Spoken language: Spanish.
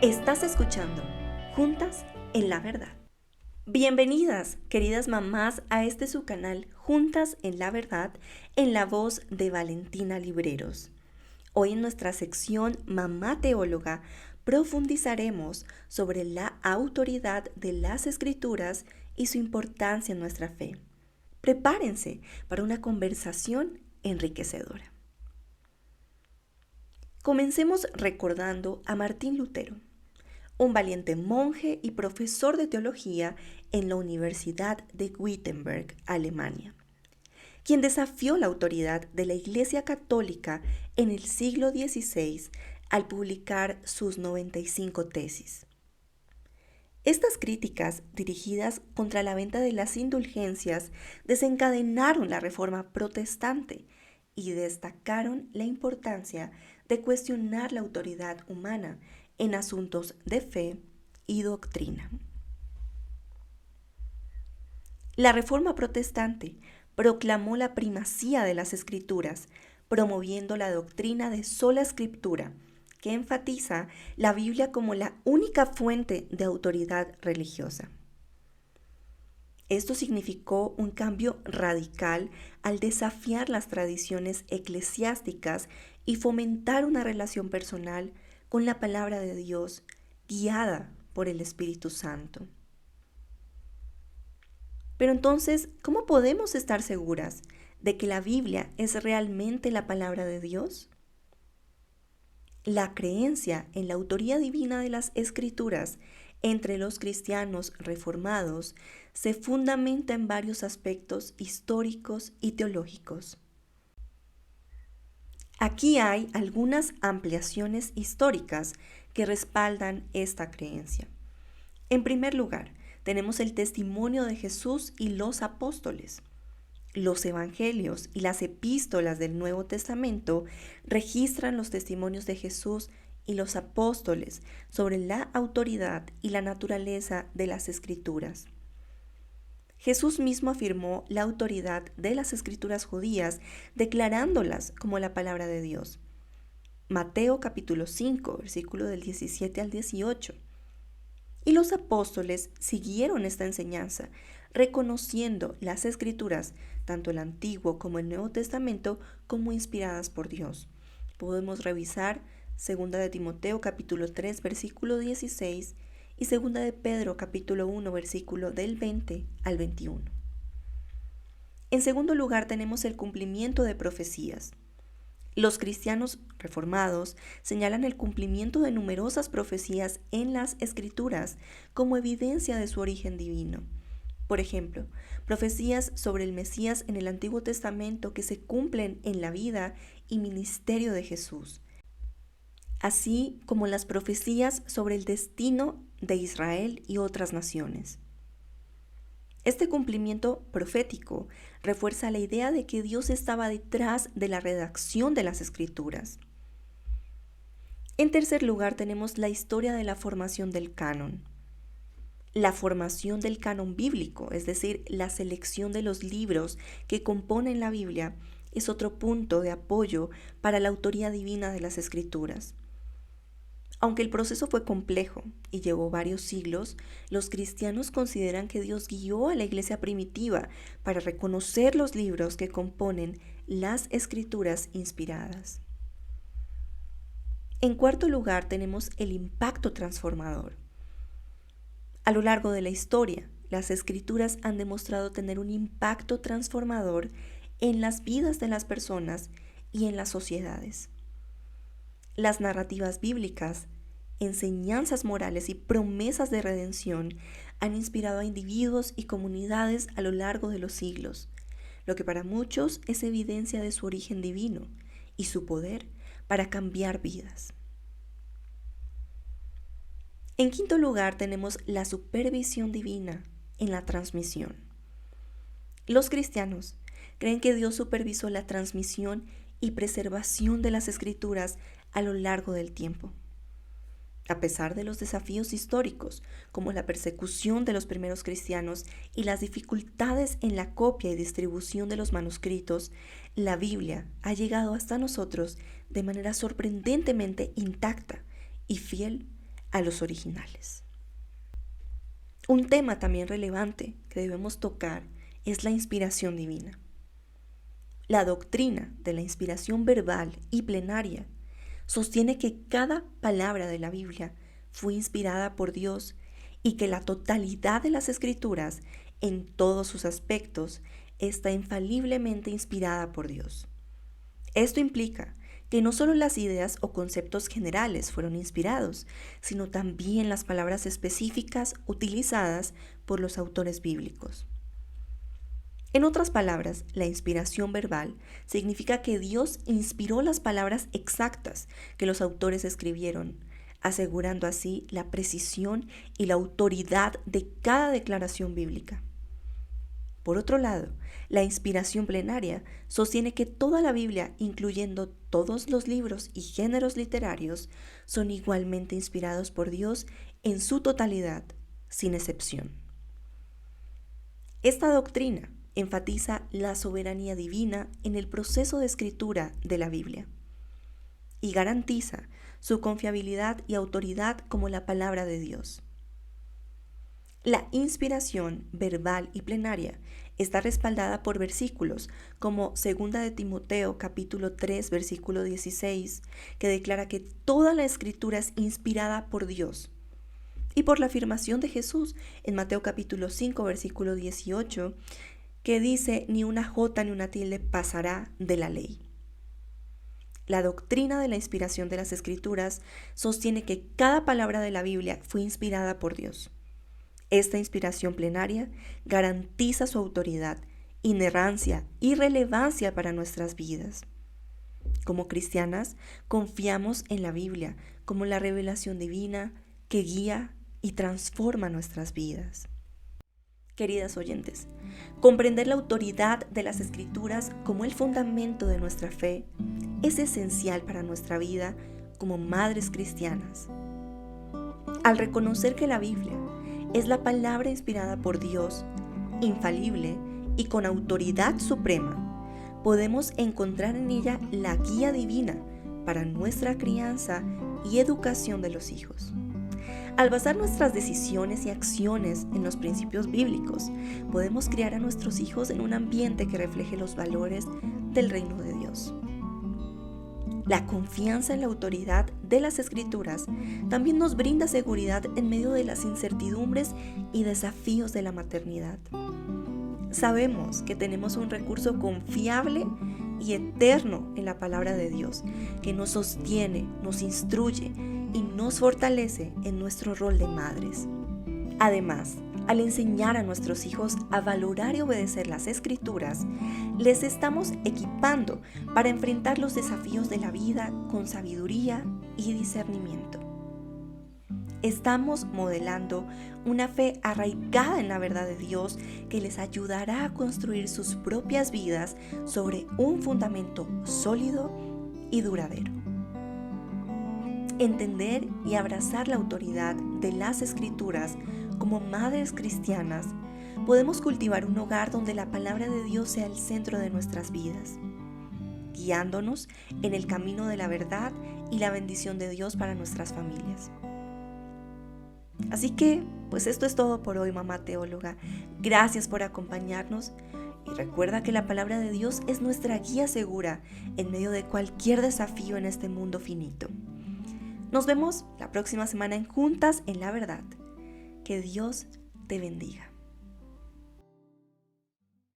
Estás escuchando Juntas en la Verdad. Bienvenidas, queridas mamás, a este su canal Juntas en la Verdad, en la voz de Valentina Libreros. Hoy en nuestra sección Mamá Teóloga profundizaremos sobre la autoridad de las Escrituras y su importancia en nuestra fe. Prepárense para una conversación enriquecedora. Comencemos recordando a Martín Lutero, un valiente monje y profesor de teología en la Universidad de Wittenberg, Alemania, quien desafió la autoridad de la Iglesia Católica en el siglo XVI al publicar sus 95 tesis. Estas críticas, dirigidas contra la venta de las indulgencias, desencadenaron la Reforma Protestante y destacaron la importancia de cuestionar la autoridad humana en asuntos de fe y doctrina. La Reforma Protestante proclamó la primacía de las Escrituras, promoviendo la doctrina de sola Escritura, que enfatiza la Biblia como la única fuente de autoridad religiosa. Esto significó un cambio radical al desafiar las tradiciones eclesiásticas y fomentar una relación personal con la palabra de Dios, guiada por el Espíritu Santo. Pero entonces, ¿cómo podemos estar seguras de que la Biblia es realmente la palabra de Dios? La creencia en la autoría divina de las Escrituras entre los cristianos reformados se fundamenta en varios aspectos históricos y teológicos. Aquí hay algunas ampliaciones históricas que respaldan esta creencia. En primer lugar, tenemos el testimonio de Jesús y los apóstoles. Los evangelios y las epístolas del Nuevo Testamento registran los testimonios de Jesús y los apóstoles sobre la autoridad y la naturaleza de las Escrituras. Jesús mismo afirmó la autoridad de las Escrituras judías, declarándolas como la palabra de Dios. Mateo capítulo 5, versículo del 17 al 18. Y los apóstoles siguieron esta enseñanza, reconociendo las Escrituras, tanto el Antiguo como el Nuevo Testamento, como inspiradas por Dios. Podemos revisar 2 de Timoteo capítulo 3, versículo 16 y 2 de Pedro capítulo 1, versículo del 20 al 21. En segundo lugar, tenemos el cumplimiento de profecías. Los cristianos reformados señalan el cumplimiento de numerosas profecías en las Escrituras como evidencia de su origen divino. Por ejemplo, profecías sobre el Mesías en el Antiguo Testamento que se cumplen en la vida y ministerio de Jesús, así como las profecías sobre el destino de Israel y otras naciones. Este cumplimiento profético refuerza la idea de que Dios estaba detrás de la redacción de las Escrituras. En tercer lugar, tenemos la historia de la formación del canon. La formación del canon bíblico, es decir, la selección de los libros que componen la Biblia, es otro punto de apoyo para la autoría divina de las Escrituras. Aunque el proceso fue complejo y llevó varios siglos, los cristianos consideran que Dios guió a la iglesia primitiva para reconocer los libros que componen las Escrituras inspiradas. En cuarto lugar, tenemos el impacto transformador. A lo largo de la historia, las Escrituras han demostrado tener un impacto transformador en las vidas de las personas y en las sociedades. Las narrativas bíblicas, enseñanzas morales y promesas de redención han inspirado a individuos y comunidades a lo largo de los siglos, lo que para muchos es evidencia de su origen divino y su poder para cambiar vidas. En quinto lugar, tenemos la supervisión divina en la transmisión. Los cristianos creen que Dios supervisó la transmisión y preservación de las Escrituras a lo largo del tiempo. A pesar de los desafíos históricos, como la persecución de los primeros cristianos y las dificultades en la copia y distribución de los manuscritos, la Biblia ha llegado hasta nosotros de manera sorprendentemente intacta y fiel a los originales. Un tema también relevante que debemos tocar es la inspiración divina. La doctrina de la inspiración verbal y plenaria sostiene que cada palabra de la Biblia fue inspirada por Dios y que la totalidad de las Escrituras, en todos sus aspectos, está infaliblemente inspirada por Dios. Esto implica que no solo las ideas o conceptos generales fueron inspirados, sino también las palabras específicas utilizadas por los autores bíblicos. En otras palabras, la inspiración verbal significa que Dios inspiró las palabras exactas que los autores escribieron, asegurando así la precisión y la autoridad de cada declaración bíblica. Por otro lado, la inspiración plenaria sostiene que toda la Biblia, incluyendo todos los libros y géneros literarios, son igualmente inspirados por Dios en su totalidad, sin excepción. Esta doctrina enfatiza la soberanía divina en el proceso de escritura de la Biblia y garantiza su confiabilidad y autoridad como la palabra de Dios. La inspiración verbal y plenaria está respaldada por versículos como 2 de Timoteo capítulo 3 versículo 16, que declara que toda la escritura es inspirada por Dios, y por la afirmación de Jesús en Mateo capítulo 5 versículo 18, que dice: ni una jota ni una tilde pasará de la ley. La doctrina de la inspiración de las Escrituras sostiene que cada palabra de la Biblia fue inspirada por Dios. Esta inspiración plenaria garantiza su autoridad, inerrancia y relevancia para nuestras vidas. Como cristianas, confiamos en la Biblia como la revelación divina que guía y transforma nuestras vidas. Queridas oyentes, comprender la autoridad de las Escrituras como el fundamento de nuestra fe es esencial para nuestra vida como madres cristianas. Al reconocer que la Biblia es la palabra inspirada por Dios, infalible y con autoridad suprema, podemos encontrar en ella la guía divina para nuestra crianza y educación de los hijos. Al basar nuestras decisiones y acciones en los principios bíblicos, podemos criar a nuestros hijos en un ambiente que refleje los valores del reino de Dios. La confianza en la autoridad de las Escrituras también nos brinda seguridad en medio de las incertidumbres y desafíos de la maternidad. Sabemos que tenemos un recurso confiable y eterno en la palabra de Dios, que nos sostiene, nos instruye y nos fortalece en nuestro rol de madres. Además, al enseñar a nuestros hijos a valorar y obedecer las Escrituras, les estamos equipando para enfrentar los desafíos de la vida con sabiduría y discernimiento. Estamos modelando una fe arraigada en la verdad de Dios que les ayudará a construir sus propias vidas sobre un fundamento sólido y duradero. Entender y abrazar la autoridad de las Escrituras como madres cristianas, podemos cultivar un hogar donde la palabra de Dios sea el centro de nuestras vidas, guiándonos en el camino de la verdad y la bendición de Dios para nuestras familias. Así que, pues esto es todo por hoy, mamá teóloga. Gracias por acompañarnos y recuerda que la palabra de Dios es nuestra guía segura en medio de cualquier desafío en este mundo finito. Nos vemos la próxima semana en Juntas en la Verdad. Que Dios te bendiga.